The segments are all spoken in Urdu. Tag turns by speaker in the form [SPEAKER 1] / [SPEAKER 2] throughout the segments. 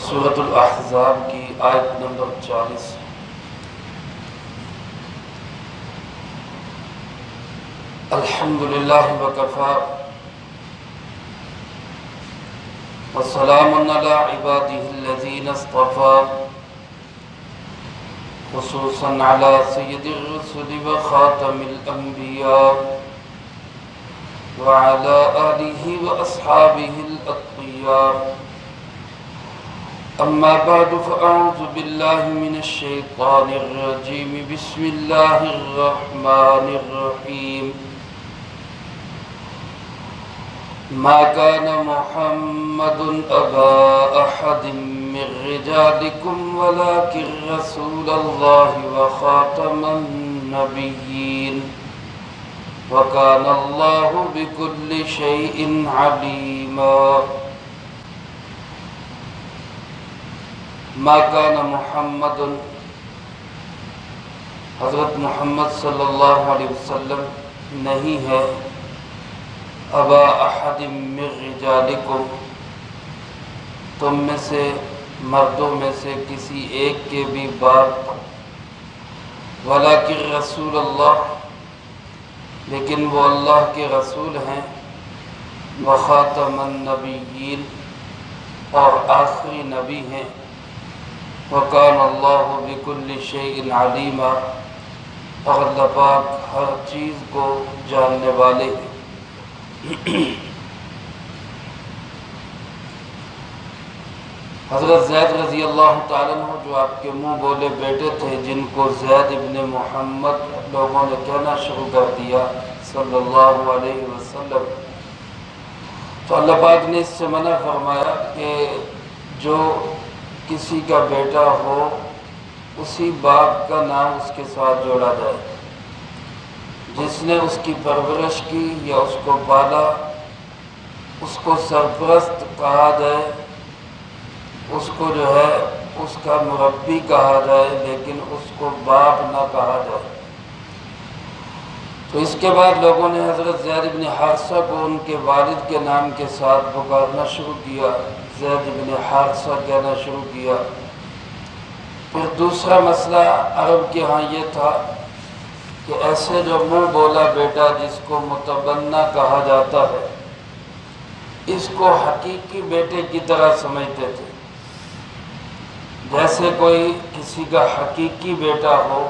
[SPEAKER 1] سورۃ الاحزاب کی آیت نمبر 40۔ الحمدللہ وکفی وسلام علی عبادہ الذین اصطفی، خصوصا علی سید الرسل وخاتم الانبیاء وعلى آلہ واصحابہ الاتقیاء۔ اما بعد فاعوذ باللہ من الشیطان الرجیم، بسم اللہ الرحمن الرحیم۔ ما كان محمد أبا أحد من رجالكم ولكن رسول الله وخاتم النبيين وكان الله بكل شيء عليما۔ ما كان محمد، حضرت محمد صلی اللہ علیہ وسلم نہیں ہے، ابا احد من رجالکم، تم میں سے مردوں میں سے کسی ایک کے بھی باپ، ولیکن رسول اللہ، لیکن وہ اللہ کے رسول ہیں، وخاتم النبیین، اور آخری نبی ہیں، وکان اللہ بکل شیء علیما، اور اللہ پاک ہر چیز کو جاننے والے ہیں۔ حضرت زید رضی اللہ تعالیٰ عنہ، جو آپ کے منہ بولے بیٹے تھے، جن کو زید ابن محمد لوگوں نے کہنا شروع کر دیا صلی اللہ علیہ وسلم، تو اللہ پاک نے اس سے منع فرمایا کہ جو کسی کا بیٹا ہو اسی باپ کا نام اس کے ساتھ جوڑا جائے، جس نے اس کی پرورش کی یا اس کو پالا، اس کو سرپرست کہا جائے، اس کو جو ہے اس کا مربی کہا جائے، لیکن اس کو باپ نہ کہا جائے۔ تو اس کے بعد لوگوں نے حضرت زید بن حارثہ کو ان کے والد کے نام کے ساتھ پکارنا شروع کیا، زید بن حارثہ کہنا شروع کیا۔ پھر دوسرا مسئلہ عرب کے ہاں یہ تھا کہ ایسے جو منہ بولا بیٹا جس کو متبنہ کہا جاتا ہے، اس کو حقیقی بیٹے کی طرح سمجھتے تھے۔ جیسے کوئی کسی کا حقیقی بیٹا ہو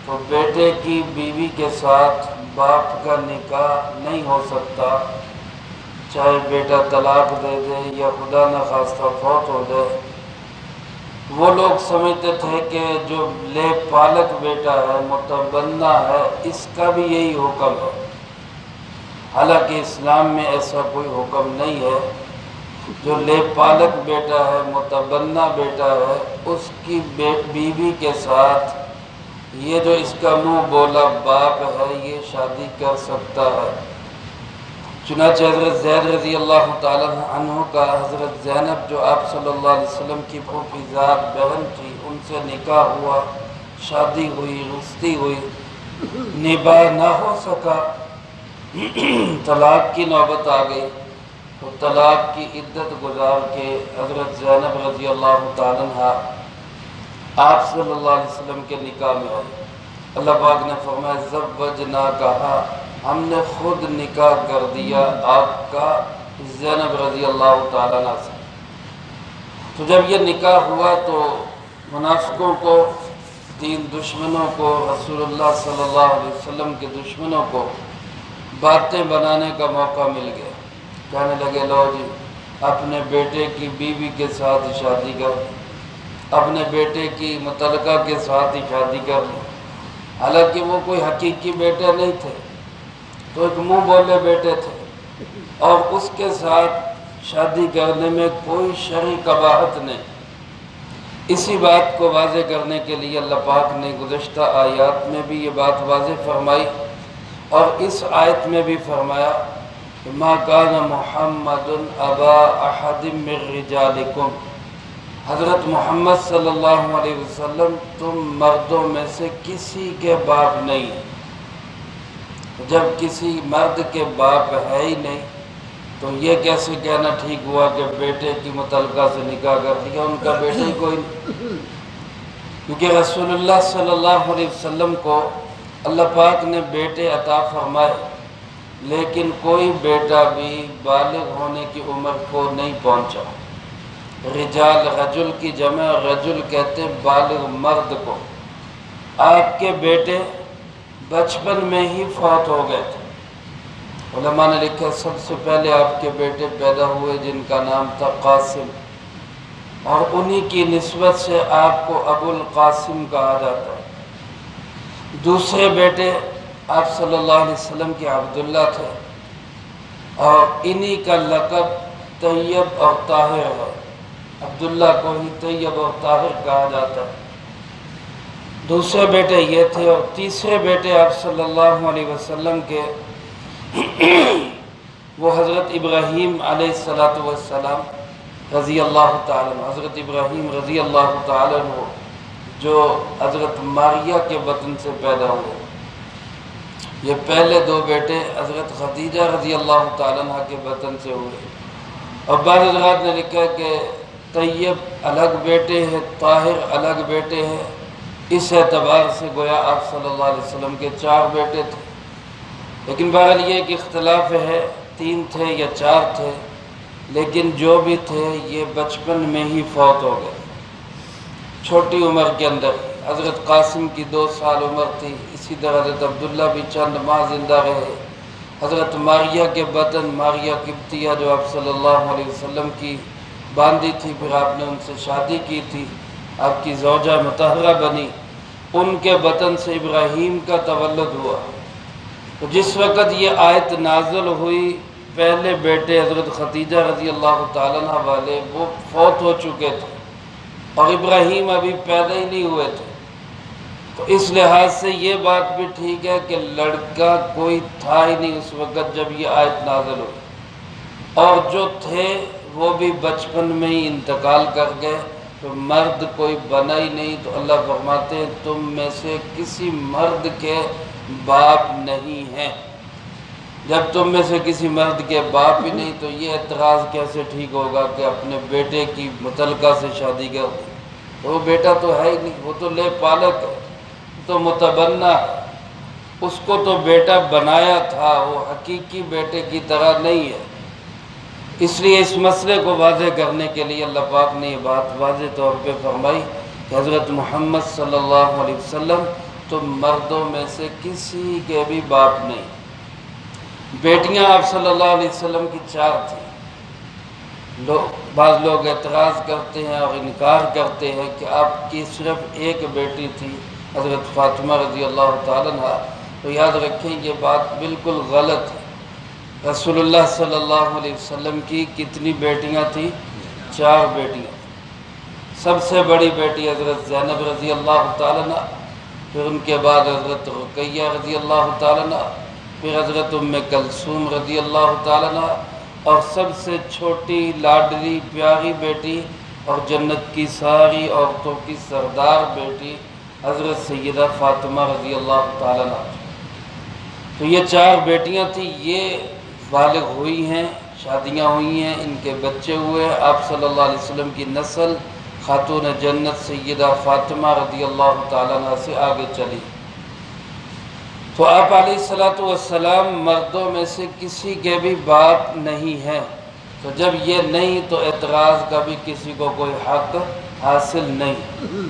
[SPEAKER 1] تو بیٹے کی بیوی کے ساتھ باپ کا نکاح نہیں ہو سکتا، چاہے بیٹا طلاق دے دے یا خدا نخواستہ فوت ہو جائے۔ وہ لوگ سمجھتے تھے کہ جو لے پالک بیٹا ہے، متبنہ ہے، اس کا بھی یہی حکم ہے، حالانکہ اسلام میں ایسا کوئی حکم نہیں ہے۔ جو لے پالک بیٹا ہے، متبنہ بیٹا ہے، اس کی بیوی کے ساتھ یہ جو اس کا منہ بولا باپ ہے، یہ شادی کر سکتا ہے۔ چنانچہ حضرت زید رضی اللہ تعالیٰ عنہ کا حضرت زینب، جو آپ صلی اللہ علیہ وسلم کی پھوپھی زاد بہن تھی، ان سے نکاح ہوا، شادی ہوئی، رشتی ہوئی، نباہ نہ ہو سکا، طلاق کی نوبت آ گئی، تو طلاق کی عدت گزار کے حضرت زینب رضی اللہ تعالیٰ عنہ آپ صلی اللہ علیہ وسلم کے نکاح میں آئی۔ اللہ پاک نے فرمایا زوجناکہا، ہم نے خود نکاح کر دیا آپ کا زینب رضی اللہ تعالیٰ عنہ سے۔ تو جب یہ نکاح ہوا تو منافقوں کو، دین دشمنوں کو، رسول اللہ صلی اللہ علیہ وسلم کے دشمنوں کو باتیں بنانے کا موقع مل گیا۔ کہنے لگے لو جی اپنے بیٹے کی بیوی کے ساتھ شادی کر، اپنے بیٹے کی متعلقہ کے ساتھ ہی شادی کر لی، حالانکہ وہ کوئی حقیقی بیٹے نہیں تھے، تو ایک منہ بولے بیٹے تھے، اور اس کے ساتھ شادی کرنے میں کوئی شرعی قباحت نہیں۔ اسی بات کو واضح کرنے کے لیے اللہ پاک نے گزشتہ آیات میں بھی یہ بات واضح فرمائی، اور اس آیت میں بھی فرمایا کہ ما کان محمد ابا احد من رجالکم، حضرت محمد صلی اللہ علیہ وسلم تم مردوں میں سے کسی کے باپ نہیں ہیں۔ جب کسی مرد کے باپ ہے ہی نہیں تو یہ کیسے کہنا ٹھیک ہوا کہ بیٹے کی متعلقہ سے نکاح کر دیا، ان کا بیٹا ہی کوئی نہیں، کیونکہ رسول اللہ صلی اللہ علیہ وسلم کو اللہ پاک نے بیٹے عطا فرمائے، لیکن کوئی بیٹا بھی بالغ ہونے کی عمر کو نہیں پہنچا۔ رجال، رجل کی جمع، رجل کہتے ہیں بالغ مرد کو۔ آپ کے بیٹے بچپن میں ہی فوت ہو گئے تھے۔ علماء نے لکھا سب سے پہلے آپ کے بیٹے پیدا ہوئے جن کا نام تھا قاسم، اور انہی کی نسبت سے آپ کو ابو القاسم کہا جاتا ہے۔ دوسرے بیٹے آپ صلی اللہ علیہ وسلم کے عبداللہ تھے، اور انہی کا لقب طیب اور طاہر ہے، عبداللہ کو ہی طیب اور طاہر کہا جاتا ہے۔ دوسرے بیٹے یہ تھے، اور تیسرے بیٹے آپ صلی اللہ علیہ وسلم کے وہ حضرت ابراہیم علیہ السلام رضی اللہ تعالیٰ عنہ، حضرت ابراہیم رضی اللہ تعالیٰ عنہ جو حضرت ماریہ کے بطن سے پیدا ہوئے۔ یہ پہلے دو بیٹے حضرت خدیجہ رضی اللہ تعالیٰ عنہ کے بطن سے ہوئے، اور بعض حضرات نے لکھا کہ طیب الگ بیٹے ہیں، طاہر الگ بیٹے ہیں۔ اس اعتبار سے گویا آپ صلی اللہ علیہ وسلم کے 4 بیٹے تھے، لیکن بہرحال یہ ایک اختلاف ہے 3 تھے یا 4 تھے، لیکن جو بھی تھے یہ بچپن میں ہی فوت ہو گئے، چھوٹی عمر کے اندر۔ حضرت قاسم کی 2 سال عمر تھی، اسی طرح حضرت عبداللہ بھی چند ماہ زندہ رہے۔ حضرت ماریہ کے بطن، ماریہ قبطیہ جو آپ صلی اللہ علیہ وسلم کی باندھی تھی، پھر آپ نے ان سے شادی کی تھی، آپ کی زوجہ مطہرہ بنی، ان کے بطن سے ابراہیم کا تولد ہوا۔ تو جس وقت یہ آیت نازل ہوئی، پہلے بیٹے حضرت خدیجہ رضی اللہ تعالیٰ عنہ والے وہ فوت ہو چکے تھے، اور ابراہیم ابھی پیدا ہی نہیں ہوئے تھے۔ تو اس لحاظ سے یہ بات بھی ٹھیک ہے کہ لڑکا کوئی تھا ہی نہیں اس وقت جب یہ آیت نازل ہوئی، اور جو تھے وہ بھی بچپن میں ہی انتقال کر گئے، تو مرد کوئی بنا ہی نہیں۔ تو اللہ فرماتے ہیں تم میں سے کسی مرد کے باپ نہیں ہیں۔ جب تم میں سے کسی مرد کے باپ ہی نہیں تو یہ اعتراض کیسے ٹھیک ہوگا کہ اپنے بیٹے کی متعلقہ سے شادی کر دی؟ تو وہ بیٹا تو ہے ہی نہیں، وہ تو لے پالک ہے، تو متبنہ ہے، اس کو تو بیٹا بنایا تھا، وہ حقیقی بیٹے کی طرح نہیں ہے۔ اس لیے اس مسئلے کو واضح کرنے کے لیے اللہ پاک نے یہ بات واضح طور پہ فرمائی کہ حضرت محمد صلی اللہ علیہ وسلم تم مردوں میں سے کسی کے بھی باپ نہیں۔ بیٹیاں آپ صلی اللہ علیہ وسلم کی 4 تھیں۔ بعض لوگ اعتراض کرتے ہیں اور انکار کرتے ہیں کہ آپ کی صرف ایک بیٹی تھی حضرت فاطمہ رضی اللہ تعالیٰ عنہ، تو یاد رکھیں یہ بات بالکل غلط ہے۔ رسول اللہ صلی اللہ علیہ وسلم کی کتنی بیٹیاں تھیں؟ 4 بیٹیاں۔ سب سے بڑی بیٹی حضرت زینب رضی اللہ تعالیٰ عنہ، پھر ان کے بعد حضرت رقیہ رضی اللہ تعالیٰ عنہ، پھر حضرت ام کلثوم رضی اللہ تعالیٰ عنہ، اور سب سے چھوٹی لاڈلی پیاری بیٹی اور جنت کی ساری عورتوں کی سردار بیٹی حضرت سیدہ فاطمہ رضی اللہ تعالیٰ عنہ۔ تو یہ 4 بیٹیاں تھیں، یہ بالغ ہوئی ہیں، شادیاں ہوئی ہیں، ان کے بچے ہوئے۔ آپ صلی اللہ علیہ وسلم کی نسل خاتون جنت سیدہ فاطمہ رضی اللہ تعالیٰ عنہ سے آگے چلی۔ تو آپ علیہ السلام مردوں میں سے کسی کے بھی باپ نہیں ہیں، تو جب یہ نہیں تو اعتراض کا بھی کسی کو کوئی حق حاصل نہیں۔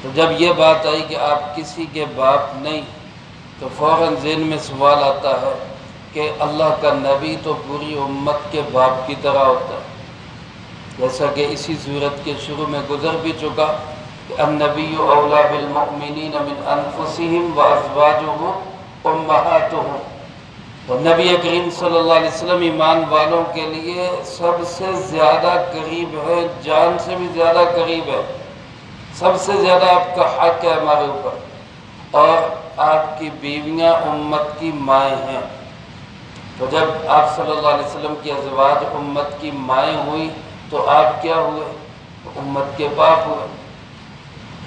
[SPEAKER 1] تو جب یہ بات آئی کہ آپ کسی کے باپ نہیں، تو فوراً ذہن میں سوال آتا ہے کہ اللہ کا نبی تو پوری امت کے باپ کی طرح ہوتا ہے، جیسا کہ اسی صورت کے شروع میں گزر بھی چکا کہ النبی اولیٰ بالمؤمنین من انفسہم وازواجہ امہاتہم۔ تو نبی کریم صلی اللہ علیہ وسلم ایمان والوں کے لیے سب سے زیادہ قریب ہے، جان سے بھی زیادہ قریب ہے، سب سے زیادہ آپ کا حق ہے ہمارے اوپر، اور آپ کی بیویاں امت کی مائیں ہیں۔ تو جب آپ صلی اللہ علیہ وسلم کی ازواج امت کی مائیں ہوئی تو آپ کیا ہوئے؟ امت کے باپ ہوئے۔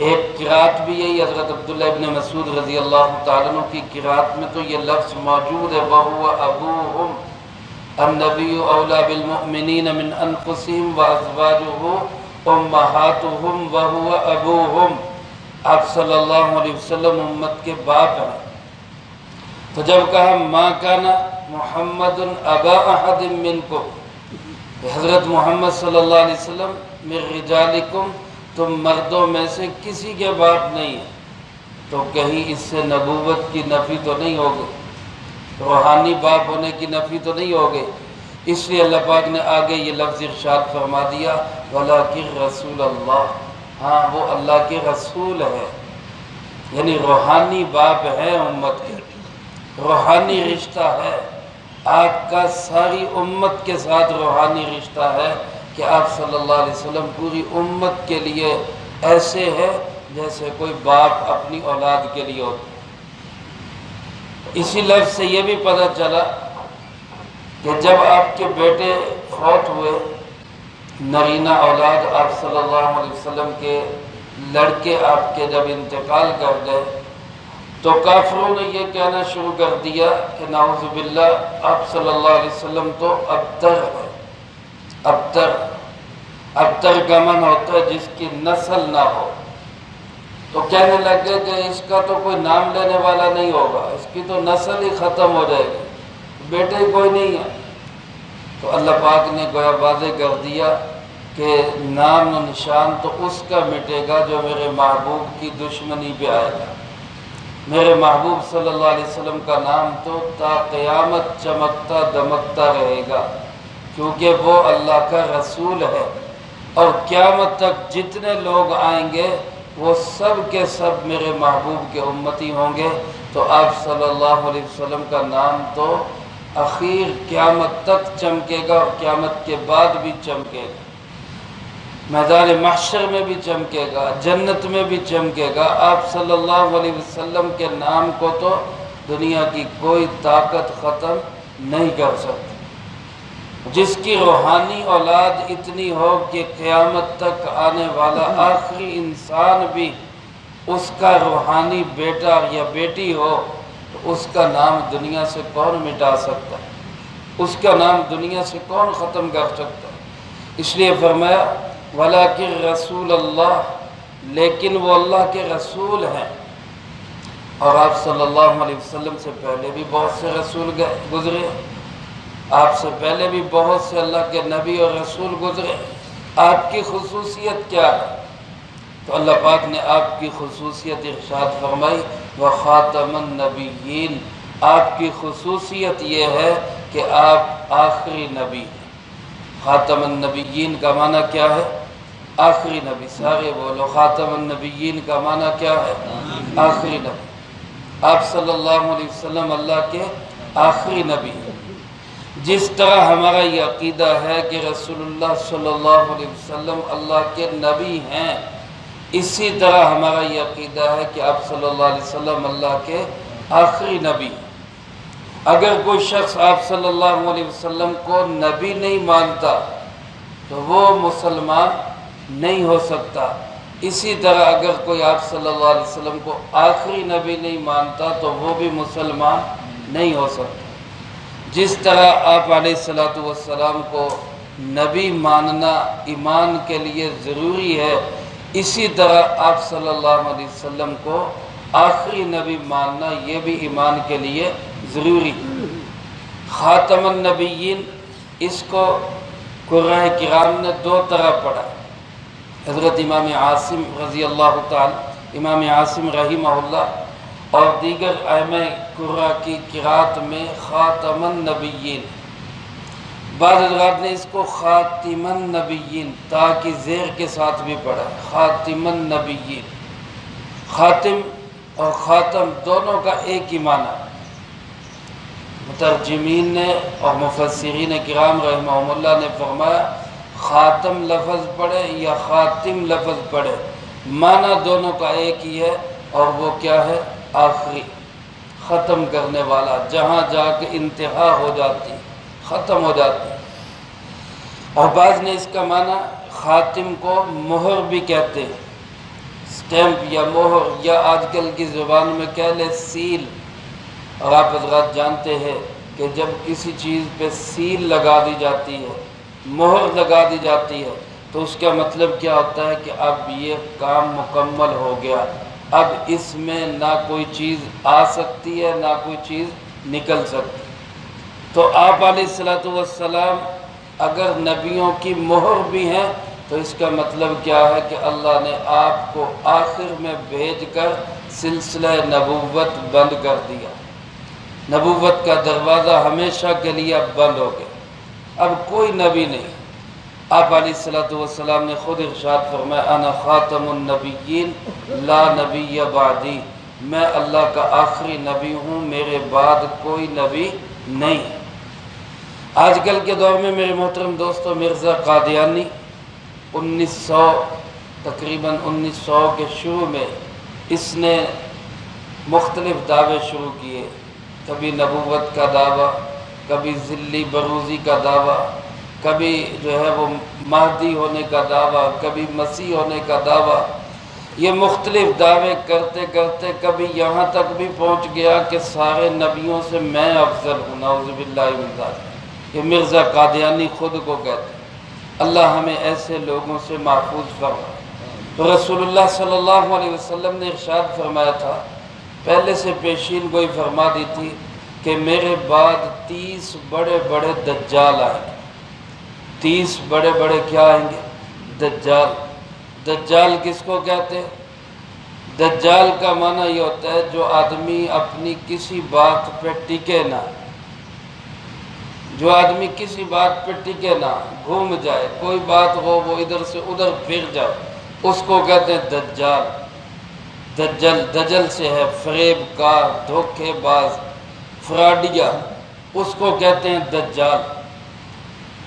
[SPEAKER 1] ایک قرات بھی یہی حضرت عبداللہ ابن مسعود رضی اللہ تعالیٰ عنہ کی قرات میں تو یہ لفظ موجود ہے وَهُوَ أَبُوهُمْ، النبی اولا بالمؤمنین من انفسہم وازواجہ امہاتہم وہو ابوہم، آپ صلی اللہ علیہ وسلم امت کے باپ ہیں۔ تو جب کہا ما کان محمد ابا احد منکم، حضرت محمد صلی اللہ علیہ وسلم من رجالکم، تم مردوں میں سے کسی کے باپ نہیں ہیں، تو کہیں اس سے نبوت کی نفی تو نہیں ہوگی، روحانی باپ ہونے کی نفی تو نہیں ہوگی۔ اس لیے اللہ پاک نے آگے یہ لفظ ارشاد فرما دیا وَلَٰكِن رسول اللہ، ہاں وہ اللہ کے رسول ہے، یعنی روحانی باپ ہے امت کے، روحانی رشتہ ہے آپ کا، ساری امت کے ساتھ روحانی رشتہ ہے کہ آپ صلی اللہ علیہ وسلم پوری امت کے لیے ایسے ہے جیسے کوئی باپ اپنی اولاد کے لیے ہوتا ہے۔ اسی لفظ سے یہ بھی پتہ چلا کہ جب آپ کے بیٹے فوت ہوئے، نرینہ اولاد آپ صلی اللہ علیہ وسلم کے لڑکے آپ کے جب انتقال کر گئے، تو کافروں نے یہ کہنا شروع کر دیا کہ نعوذ باللہ آپ صلی اللہ علیہ وسلم تو ابتر ہے۔ ابتر کا معنی ہوتا ہے جس کی نسل نہ ہو، تو کہنے لگے کہ اس کا تو کوئی نام لینے والا نہیں ہوگا، اس کی تو نسل ہی ختم ہو جائے گی، بیٹے ہی کوئی نہیں ہے۔ تو اللہ پاک نے گویا واضح کر دیا کہ نام و نشان تو اس کا مٹے گا جو میرے محبوب کی دشمنی پہ آئے گا۔ میرے محبوب صلی اللہ علیہ وسلم کا نام تو تا قیامت چمکتا دمکتا رہے گا، کیونکہ وہ اللہ کا رسول ہے، اور قیامت تک جتنے لوگ آئیں گے وہ سب کے سب میرے محبوب کے امتی ہوں گے۔ تو آپ صلی اللہ علیہ وسلم کا نام تو اخیر قیامت تک چمکے گا، اور قیامت کے بعد بھی چمکے گا، میدان محشر میں بھی چمکے گا، جنت میں بھی چمکے گا۔ آپ صلی اللہ علیہ وسلم کے نام کو تو دنیا کی کوئی طاقت ختم نہیں کر سکتی۔ جس کی روحانی اولاد اتنی ہو کہ قیامت تک آنے والا آخری انسان بھی اس کا روحانی بیٹا یا بیٹی ہو، تو اس کا نام دنیا سے کون مٹا سکتا ہے، اس کا نام دنیا سے کون ختم کر سکتا ہے۔ اس لیے فرمایا وَلَٰكِن رسول اللہ، لیکن وہ اللہ کے رسول ہیں۔ اور آپ صلی اللہ علیہ وسلم سے پہلے بھی بہت سے رسول گزرے، آپ سے پہلے بھی بہت سے اللہ کے نبی اور رسول گزرے، آپ کی خصوصیت کیا ہے؟ تو اللہ پاک نے آپ کی خصوصیت ارشاد فرمائی وَخَاتَمَ النَّبِيِّينَ، آپ کی خصوصیت یہ ہے کہ آپ آخری نبی ہیں۔ خاتم النبیین کا معنی کیا ہے؟ آخری نبی۔ سارے بولو خاتم النبیین کا معنی کیا ہے؟ آخری نبی۔ آپ صلی اللہ علیہ وسلم اللہ کے آخری نبی ہیں۔ جس طرح ہمارا یہ عقیدہ ہے کہ رسول اللہ صلی اللہ علیہ وسلم اللہ کے نبی ہیں، اسی طرح ہمارا یہ عقیدہ ہے کہ آپ صلی اللہ علیہ وسلم اللہ کے آخری نبی ہیں۔ اگر کوئی شخص آپ صلی اللہ علیہ وسلم کو نبی نہیں مانتا تو وہ مسلمان نہیں ہو سکتا۔ اسی طرح اگر کوئی آپ صلی اللہ علیہ وسلم کو آخری نبی نہیں مانتا تو وہ بھی مسلمان نہیں ہو سکتا۔ جس طرح آپ علیہ السلام کو نبی ماننا ایمان کے لیے ضروری ہے، اسی طرح آپ صلی اللہ علیہ وسلم کو آخری نبی ماننا یہ بھی ایمان کے لیے ضروری ہے۔ خاتم النبیین، اس کو قراء کرام نے دو طرح پڑھا۔ حضرت امام عاصم رضی اللہ تعالی، امام عاصم رحمہ اللہ اور دیگر ائمہ قراء کی قراءت میں خاتم النبیین، بعض حضرات نے اس کو خاتم النبیین تا کی زیر کے ساتھ بھی پڑھا، خاتم النبیین۔ خاتم اور خاتم دونوں کا ایک ہی معنی ہے۔ مترجمین نے اور مفسرین کرام رحمہم اللہ نے فرمایا خاتم لفظ پڑھے یا خاتم لفظ پڑھے، معنی دونوں کا ایک ہی ہے، اور وہ کیا ہے؟ آخری، ختم کرنے والا، جہاں جا کے انتہا ہو جاتی، ختم ہو جاتی۔ اور بعض نے اس کا معنی خاتم کو مہر بھی کہتے ہیں، سٹیمپ یا مہر، یا آج کل کی زبان میں کہہ لے سیل۔ اور آپ حضرات جانتے ہیں کہ جب کسی چیز پہ سیل لگا دی جاتی ہے، مہر لگا دی جاتی ہے، تو اس کا مطلب کیا ہوتا ہے کہ اب یہ کام مکمل ہو گیا، اب اس میں نہ کوئی چیز آ سکتی ہے نہ کوئی چیز نکل سکتی۔ تو آپ علیہ الصلوۃ والسلام اگر نبیوں کی مہر بھی ہیں تو اس کا مطلب کیا ہے کہ اللہ نے آپ کو آخر میں بھیج کر سلسلہ نبوت بند کر دیا، نبوت کا دروازہ ہمیشہ کے لیے اب بند ہو گیا، اب کوئی نبی نہیں۔ آپ علیہ الصلوۃ والسلام نے خود ارشاد فرمایا انا خاتم النبیین لا نبی بعدی، میں اللہ کا آخری نبی ہوں، میرے بعد کوئی نبی نہیں۔ آج کل کے دور میں میرے محترم دوستو، مرزا قادیانی تقریباً 1900 کے شروع میں اس نے مختلف دعوے شروع کیے، کبھی نبوت کا دعویٰ، کبھی ذلی بروزی کا دعویٰ، کبھی جو ہے وہ مہدی ہونے کا دعویٰ، کبھی مسیح ہونے کا دعویٰ۔ یہ مختلف دعوے کرتے کرتے کبھی یہاں تک بھی پہنچ گیا کہ سارے نبیوں سے میں افضل ہوں، نعوذ باللہ من ذالک۔ یہ مرزا قادیانی خود کو کہتے ہیں۔ اللہ ہمیں ایسے لوگوں سے محفوظ فرمائے۔ تو رسول اللہ صلی اللہ علیہ وسلم نے ارشاد فرمایا تھا، پہلے سے پیشین گوئی فرما دی تھی کہ میرے بعد 30 بڑے بڑے دجال آئیں گے۔ 30 بڑے بڑے کیا آئیں گے؟ دجال۔ دجال کس کو کہتے ہیں؟ دجال کا معنی یہ ہوتا ہے جو آدمی اپنی کسی بات پہ ٹکے نہ، جو آدمی کسی بات پہ ٹکے نہ، گھوم جائے، کوئی بات ہو وہ ادھر سے ادھر پھر جائے، اس کو کہتے ہیں دجال۔ دجل سے ہے فریب کار، دھوکے باز، فراڈیا، اس کو کہتے ہیں دجال۔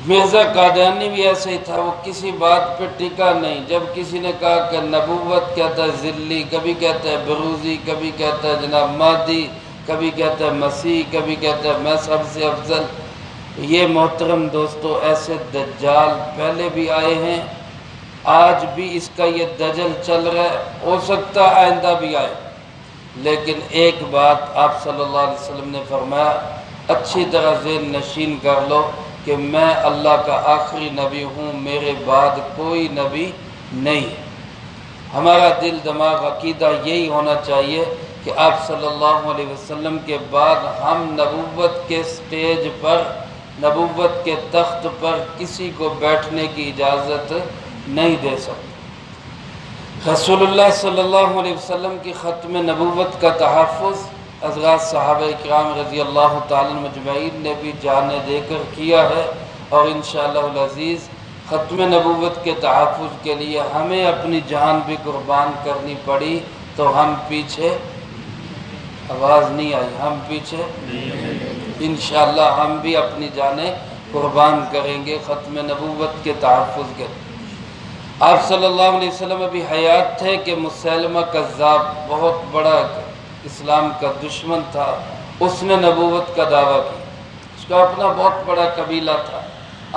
[SPEAKER 1] مرزا قادیانی بھی ایسے ہی تھا، وہ کسی بات پہ ٹکا نہیں۔ جب کسی نے کہا کہ نبوت کہتا ہے ذلی، کبھی کہتا ہے بروزی، کبھی کہتا ہے جناب مہدی، کبھی کہتا ہے مسیح، کبھی کہتا ہے میں سب سے افضل۔ یہ محترم دوستو ایسے دجال پہلے بھی آئے ہیں، آج بھی اس کا یہ دجل چل رہا ہے، ہو سکتا آئندہ بھی آئے، لیکن ایک بات آپ صلی اللہ علیہ وسلم نے فرمایا، اچھی طرح ذہن نشین کر لو کہ میں اللہ کا آخری نبی ہوں، میرے بعد کوئی نبی نہیں۔ ہمارا دل دماغ عقیدہ یہی ہونا چاہیے کہ آپ صلی اللہ علیہ وسلم کے بعد ہم نبوت کے سٹیج پر، نبوت کے تخت پر کسی کو بیٹھنے کی اجازت نہیں دے سکتے۔ رسول اللہ صلی اللہ علیہ وسلم کی ختم نبوت کا تحفظ حضرات صحابہ اکرام رضی اللہ تعالی مجمعین نے بھی جانیں دے کر کیا ہے، اور انشاءاللہ العزیز ختم نبوت کے تحفظ کے لیے ہمیں اپنی جان بھی قربان کرنی پڑی تو ہم پیچھے، آواز نہیں آئی، ہم پیچھے انشاءاللہ ہم بھی اپنی جانیں قربان کریں گے ختم نبوت کے تحفظ کے۔ آپ صلی اللہ علیہ وسلم ابھی حیات تھے کہ مسیلمہ کذاب بہت بڑا اسلام کا دشمن تھا، اس نے نبوت کا دعویٰ کیا۔ اس کا اپنا بہت بڑا قبیلہ تھا،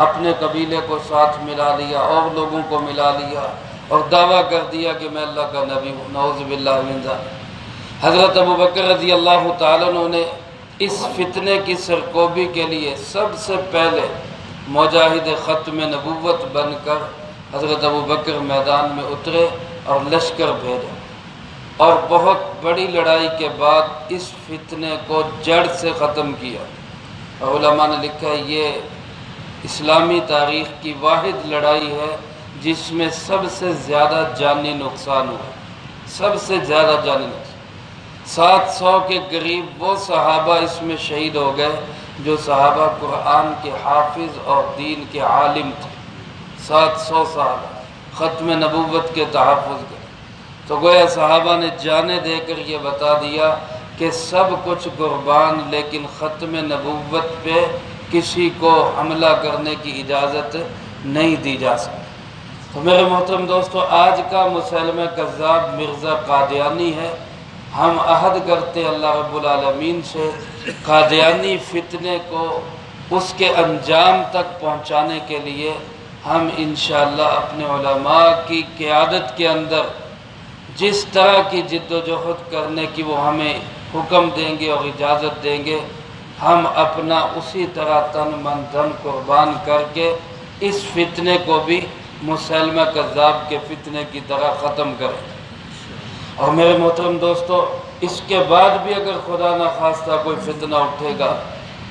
[SPEAKER 1] اپنے قبیلے کو ساتھ ملا لیا اور لوگوں کو ملا لیا اور دعویٰ کر دیا کہ میں اللہ کا نبی ہوں، نعوذ باللہ من ذالک۔ حضرت ابوبکر رضی اللہ تعالیٰ عنہ نے اس فتنے کی سرکوبی کے لیے سب سے پہلے مجاہد ختم نبوت بن کر حضرت ابوبکر میدان میں اترے اور لشکر بھیجا، اور بہت بڑی لڑائی کے بعد اس فتنے کو جڑ سے ختم کیا۔ اور علماء نے لکھا ہے یہ اسلامی تاریخ کی واحد لڑائی ہے جس میں سب سے زیادہ جانی نقصان ہوا، سب سے زیادہ جانی نقصان۔ 700 کے قریب وہ صحابہ اس میں شہید ہو گئے جو صحابہ قرآن کے حافظ اور دین کے عالم تھے۔ 700 صحابہ ختم نبوت کے تحفظ کے، تو گویا صحابہ نے جانیں دے کر یہ بتا دیا کہ سب کچھ قربان، لیکن ختم نبوت پہ کسی کو حملہ کرنے کی اجازت نہیں دی جا سکتی۔ تو میرے محترم دوستو، آج کا مسلمہ کذاب مرزا قادیانی ہے۔ ہم عہد کرتے اللہ رب العالمین سے قادیانی فتنے کو اس کے انجام تک پہنچانے کے لیے ہم انشاءاللہ اپنے علماء کی قیادت کے اندر جس طرح کی جد و جہد کرنے کی وہ ہمیں حکم دیں گے اور اجازت دیں گے، ہم اپنا اسی طرح تن من دھن قربان کر کے اس فتنے کو بھی مسلمہ کذاب کے فتنے کی طرح ختم کریں۔ اور میرے محترم دوستو، اس کے بعد بھی اگر خدا نہ خواستہ کوئی فتنہ اٹھے گا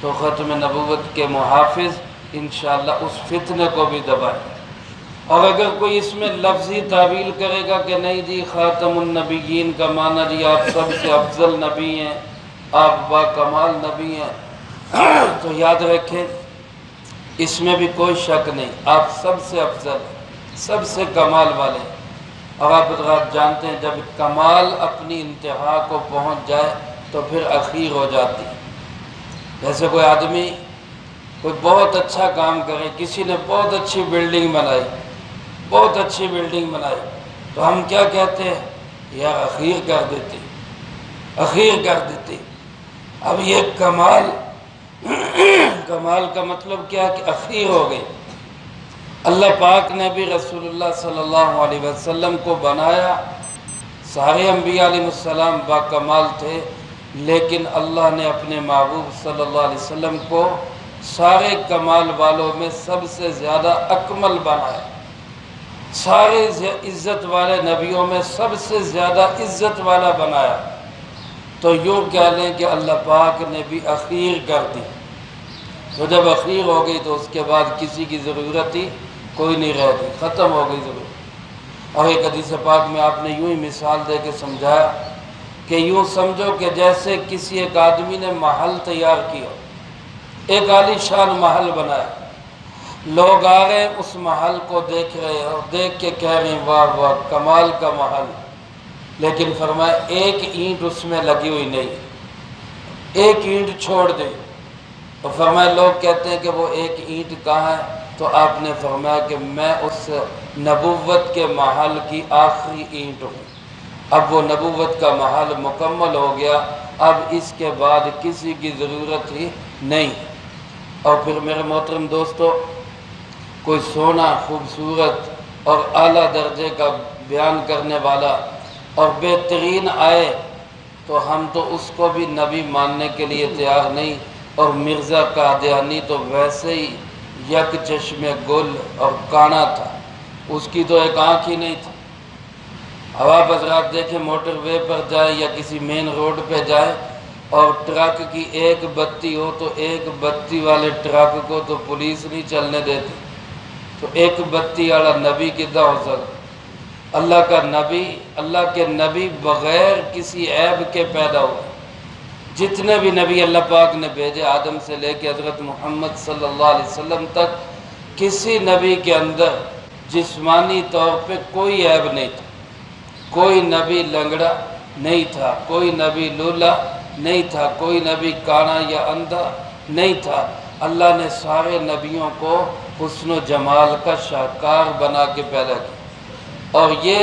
[SPEAKER 1] تو ختم نبوت کے محافظ انشاءاللہ اس فتنے کو بھی دبائیں۔ اور اگر کوئی اس میں لفظی تعویل کرے گا کہ نہیں جی خاتم النبیین کا معنی جی آپ سب سے افضل نبی ہیں، آپ با کمال نبی ہیں، تو یاد رکھیں اس میں بھی کوئی شک نہیں، آپ سب سے افضل ہیں، سب سے کمال والے ہیں۔ اور آپ حضرات جانتے ہیں جب کمال اپنی انتہا کو پہنچ جائے تو پھر اخیر ہو جاتی ہے۔ جیسے کوئی آدمی کوئی بہت اچھا کام کرے، کسی نے بہت اچھی بلڈنگ بنائی، بہت اچھی بلڈنگ بنائی، تو ہم کیا کہتے ہیں؟ یار اخیر کر دیتے، اخیر کر دیتے۔ اب یہ کمال کا مطلب کیا کہ اخیر ہو گئی۔ اللہ پاک نے بھی رسول اللہ صلی اللہ علیہ وسلم کو بنایا، سارے انبیاء علیہ السلام با کمال تھے، لیکن اللہ نے اپنے محبوب صلی اللہ علیہ وسلم کو سارے کمال والوں میں سب سے زیادہ اکمل بنایا، سارے عزت والے نبیوں میں سب سے زیادہ عزت والا بنایا۔ تو یوں کہہ لیں کہ اللہ پاک نے بھی اخیر کر دی۔ تو جب اخیر ہو گئی تو اس کے بعد کسی کی ضرورت ہی کوئی نہیں رہ گئی، ختم ہو گئی ضرورت۔ اور ایک حدیث پاک میں آپ نے یوں ہی مثال دے کے سمجھایا کہ یوں سمجھو کہ جیسے کسی ایک آدمی نے محل تیار کیا، ایک عالی شان محل بنایا، لوگ آ رہے ہیں اس محل کو دیکھ رہے ہیں اور دیکھ کے کہہ رہے ہیں واہ واہ کمال کا محل، لیکن فرمایا ایک اینٹ اس میں لگی ہوئی نہیں، ایک اینٹ چھوڑ دے۔ اور فرمایا لوگ کہتے ہیں کہ وہ ایک اینٹ کہاں ہے؟ تو آپ نے فرمایا کہ میں اس نبوت کے محل کی آخری اینٹ ہوں، اب وہ نبوت کا محل مکمل ہو گیا، اب اس کے بعد کسی کی ضرورت ہی نہیں۔ اور پھر میرے محترم دوستو، کوئی سونا خوبصورت اور اعلیٰ درجے کا بیان کرنے والا اور بہترین آئے تو ہم تو اس کو بھی نبی ماننے کے لیے تیار نہیں۔ اور مرزا قادیانی تو ویسے ہی یک چشم گل اور کانا تھا، اس کی تو ایک آنکھ ہی نہیں تھی۔ اب آپ حضرات دیکھیں موٹر وے پر جائیں یا کسی مین روڈ پہ جائیں اور ٹرک کی ایک بتی ہو تو ایک بتی والے ٹرک کو تو پولیس نہیں چلنے دیتی، تو ایک بتی والا نبی کدھر ہو سکتا؟ اللہ کا نبی، اللہ کے نبی بغیر کسی عیب کے پیدا ہوئے۔ جتنے بھی نبی اللہ پاک نے بھیجے آدم سے لے کے حضرت محمد صلی اللہ علیہ وسلم تک، کسی نبی کے اندر جسمانی طور پہ کوئی عیب نہیں تھا، کوئی نبی لنگڑا نہیں تھا، کوئی نبی لولا نہیں تھا، کوئی نبی کانا یا اندھا نہیں تھا۔ اللہ نے سارے نبیوں کو حسن و جمال کا شاہکار بنا کے پیدا کیا۔ اور یہ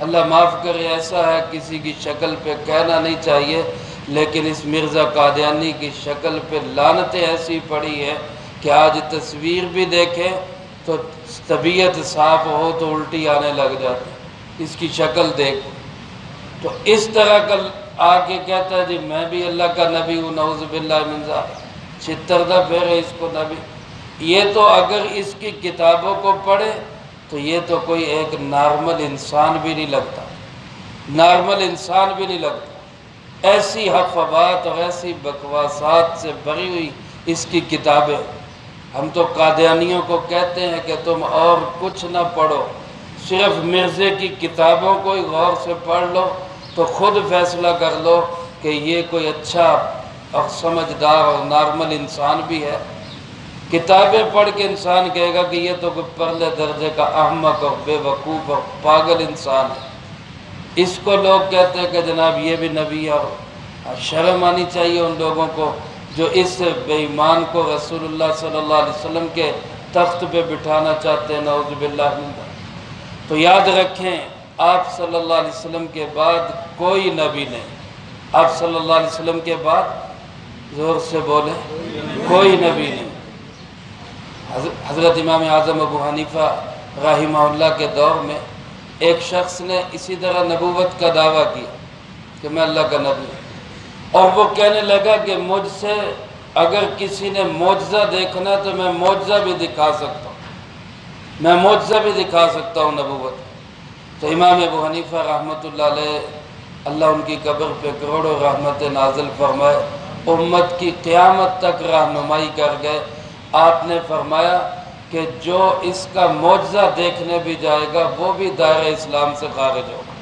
[SPEAKER 1] اللہ معاف کرے ایسا ہے کسی کی شکل پہ کہنا نہیں چاہیے، لیکن اس مرزا قادیانی کی شکل پہ لعنتیں ایسی پڑی ہے کہ آج تصویر بھی دیکھیں تو طبیعت صاف ہو تو الٹی آنے لگ جاتی، اس کی شکل دیکھ۔ تو اس طرح کا آ کے کہتا ہے جی میں بھی اللہ کا نبی ہوں، نعوذ باللہ من ذالک، چھتردہ پھیرے اس کو نبی۔ یہ تو اگر اس کی کتابوں کو پڑھے تو یہ تو کوئی ایک نارمل انسان بھی نہیں لگتا، نارمل انسان بھی نہیں لگتا۔ ایسی حفوات اور ایسی بکواسات سے بھری ہوئی اس کی کتابیں۔ ہم تو قادیانیوں کو کہتے ہیں کہ تم اور کچھ نہ پڑھو، صرف مرزے کی کتابوں کو ہی غور سے پڑھ لو تو خود فیصلہ کر لو کہ یہ کوئی اچھا اور سمجھدار اور نارمل انسان بھی ہے۔ کتابیں پڑھ کے انسان کہے گا کہ یہ تو کوئی پرلے درجے کا احمق اور بے وقوف اور پاگل انسان ہے۔ اس کو لوگ کہتے ہیں کہ جناب یہ بھی نبی ہے۔ اور شرم آنی چاہیے ان لوگوں کو جو اس بے ایمان کو رسول اللہ صلی اللہ علیہ وسلم کے تخت پہ بٹھانا چاہتے ہیں، نعوذ باللہ من ذالک۔ تو یاد رکھیں آپ صلی اللہ علیہ وسلم کے بعد کوئی نبی نہیں، آپ صلی اللہ علیہ وسلم کے بعد زور سے بولیں کوئی نبی نہیں۔ حضرت امام اعظم ابو حنیفہ رحمہ اللہ کے دور میں ایک شخص نے اسی طرح نبوت کا دعویٰ کیا کہ میں اللہ کا نبی ہوں، اور وہ کہنے لگا کہ مجھ سے اگر کسی نے معجزہ دیکھنا ہے تو میں معجزہ بھی دکھا سکتا ہوں، میں معجزہ بھی دکھا سکتا ہوں نبوت۔ تو امام ابو حنیفہ رحمۃ اللہ علیہ، اللہ ان کی قبر پہ کروڑوں رحمت نازل فرمائے، امت کی قیامت تک رہنمائی کر گئے۔ آپ نے فرمایا کہ جو اس کا معجزہ دیکھنے بھی جائے گا وہ بھی دائرہ اسلام سے خارج ہوگا،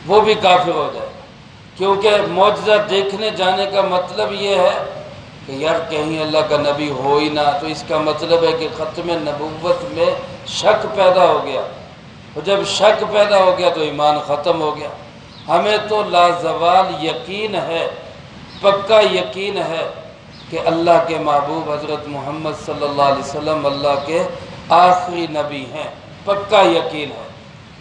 [SPEAKER 1] وہ بھی کافر ہو جائے گا، کیونکہ معجزہ دیکھنے جانے کا مطلب یہ ہے کہ یار کہیں اللہ کا نبی ہو ہی نہ، تو اس کا مطلب ہے کہ ختم نبوت میں شک پیدا ہو گیا، اور جب شک پیدا ہو گیا تو ایمان ختم ہو گیا۔ ہمیں تو لازوال یقین ہے، پکا یقین ہے کہ اللہ کے محبوب حضرت محمد صلی اللہ علیہ وسلم اللہ کے آخری نبی ہیں، پکا یقین ہے۔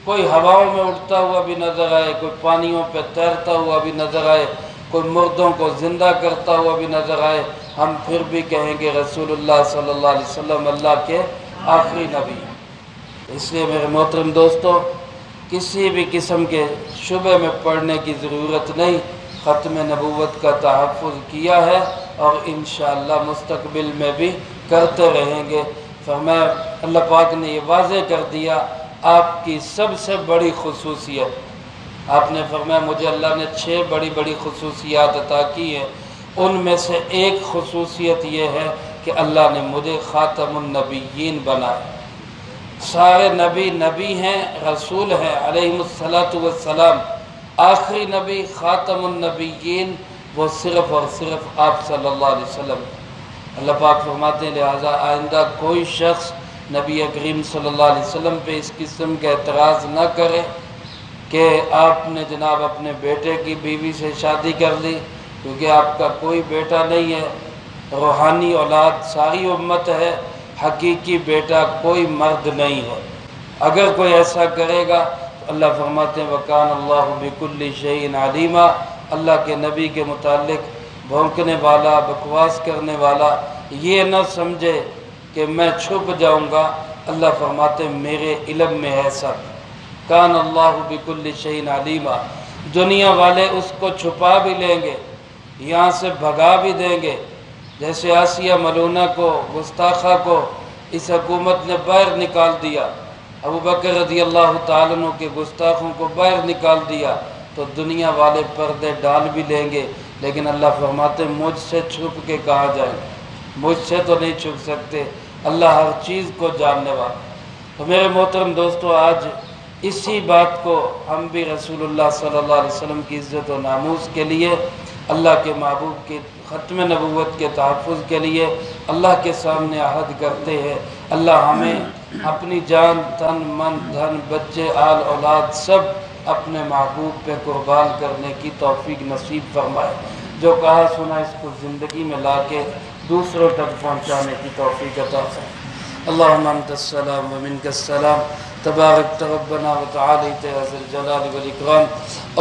[SPEAKER 1] کوئی ہواؤں میں اڑتا ہوا بھی نظر آئے، کوئی پانیوں پہ تیرتا ہوا بھی نظر آئے، کوئی مردوں کو زندہ کرتا ہوا بھی نظر آئے، ہم پھر بھی کہیں گے رسول اللہ صلی اللہ علیہ وسلم اللہ کے آخری نبی ہیں۔ اس لیے میرے محترم دوستو، کسی بھی قسم کے شبہ میں پڑھنے کی ضرورت نہیں، ختم نبوت کا تحفظ کیا ہے اور انشاءاللہ مستقبل میں بھی کرتے رہیں گے۔ فرمایا اللہ پاک نے یہ واضح کر دیا آپ کی سب سے بڑی خصوصیت۔ آپ نے فرمایا مجھے اللہ نے 6 بڑی بڑی خصوصیات عطا کی ہیں، ان میں سے ایک خصوصیت یہ ہے کہ اللہ نے مجھے خاتم النبیین بنایا۔ سارے نبی نبی ہیں، رسول ہیں علیہ السلام، آخری نبی خاتم النبیین وہ صرف اور صرف آپ صلی اللہ علیہ وسلم۔ اللہ پاک فرماتے ہیں لہٰذا آئندہ کوئی شخص نبی کریم صلی اللہ علیہ وسلم پہ اس قسم کا اعتراض نہ کرے کہ آپ نے جناب اپنے بیٹے کی بیوی سے شادی کر لی، کیونکہ آپ کا کوئی بیٹا نہیں ہے، روحانی اولاد ساری امت ہے، حقیقی بیٹا کوئی مرد نہیں ہے۔ اگر کوئی ایسا کرے گا تو اللہ فرماتے ہیں وَكَانَ اللَّهُ بِكُلِّ شَيْءٍ عَلِيمًا، اللہ کے نبی کے متعلق بھونکنے والا، بکواس کرنے والا یہ نہ سمجھے کہ میں چھپ جاؤں گا، اللہ فرماتے ہیں میرے علم میں ہے سب۔ کان اللہ بکل شیء علیما، دنیا والے اس کو چھپا بھی لیں گے، یہاں سے بھگا بھی دیں گے، جیسے آسیہ ملونہ کو، گستاخہ کو اس حکومت نے باہر نکال دیا، ابو بکر رضی اللہ تعالیٰ عنہ کے گستاخوں کو باہر نکال دیا، تو دنیا والے پردے ڈال بھی لیں گے، لیکن اللہ فرماتے ہیں مجھ سے چھپ کے کہاں جائیں، مجھ سے تو نہیں چھپ سکتے، اللہ ہر چیز کو جاننے والا۔ تو میرے محترم دوستو، آج اسی بات کو ہم بھی رسول اللہ صلی اللہ علیہ وسلم کی عزت و ناموس کے لیے، اللہ کے محبوب کی ختم نبوت کے تحفظ کے لیے اللہ کے سامنے عہد کرتے ہیں۔ اللہ ہمیں اپنی جان، تن، من، دھن، بچے، آل اولاد سب اپنے محبوب پہ قربان کرنے کی توفیق نصیب فرمائے، جو کہا سنا اس کو زندگی میں لا کے دوسروں تک پہنچانے کی توفیق عطا فرمائے۔ اللہم انت السلام ومنک السلام، تبارک ربنا وتعالیت یا ذی الجلال والاکرام۔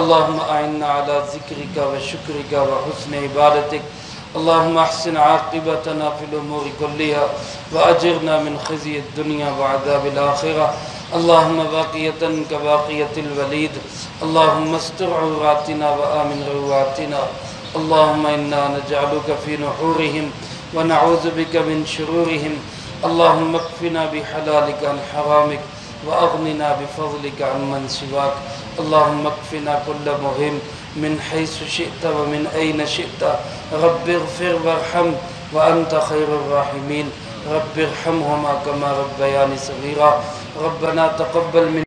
[SPEAKER 1] اللہم اعنا علی ذکرک وشکرک وحسن عبادتک۔ اللہم احسن عاقبتنا فی الامور کلیہا واجرنا من خزی الدنیا وعذاب الآخرہ۔ اللہم باقیتا کباقیت الولید، اللہم استر عوراتنا وآمن رواتنا، اللہم انا نجعلک فی نحورہم ونعوذ بک من شرورہم، اللہم اکفنا بحلالک عن حرامک واغننا بفضلک عن من سواک، اللہم اکفنا کل مہم من حیث شئت ومن این شئت، رب اغفر وارحم وانت خیر الراحمین، رب ارحمہما کما ربیانی صغیرا، ربنا تقبل من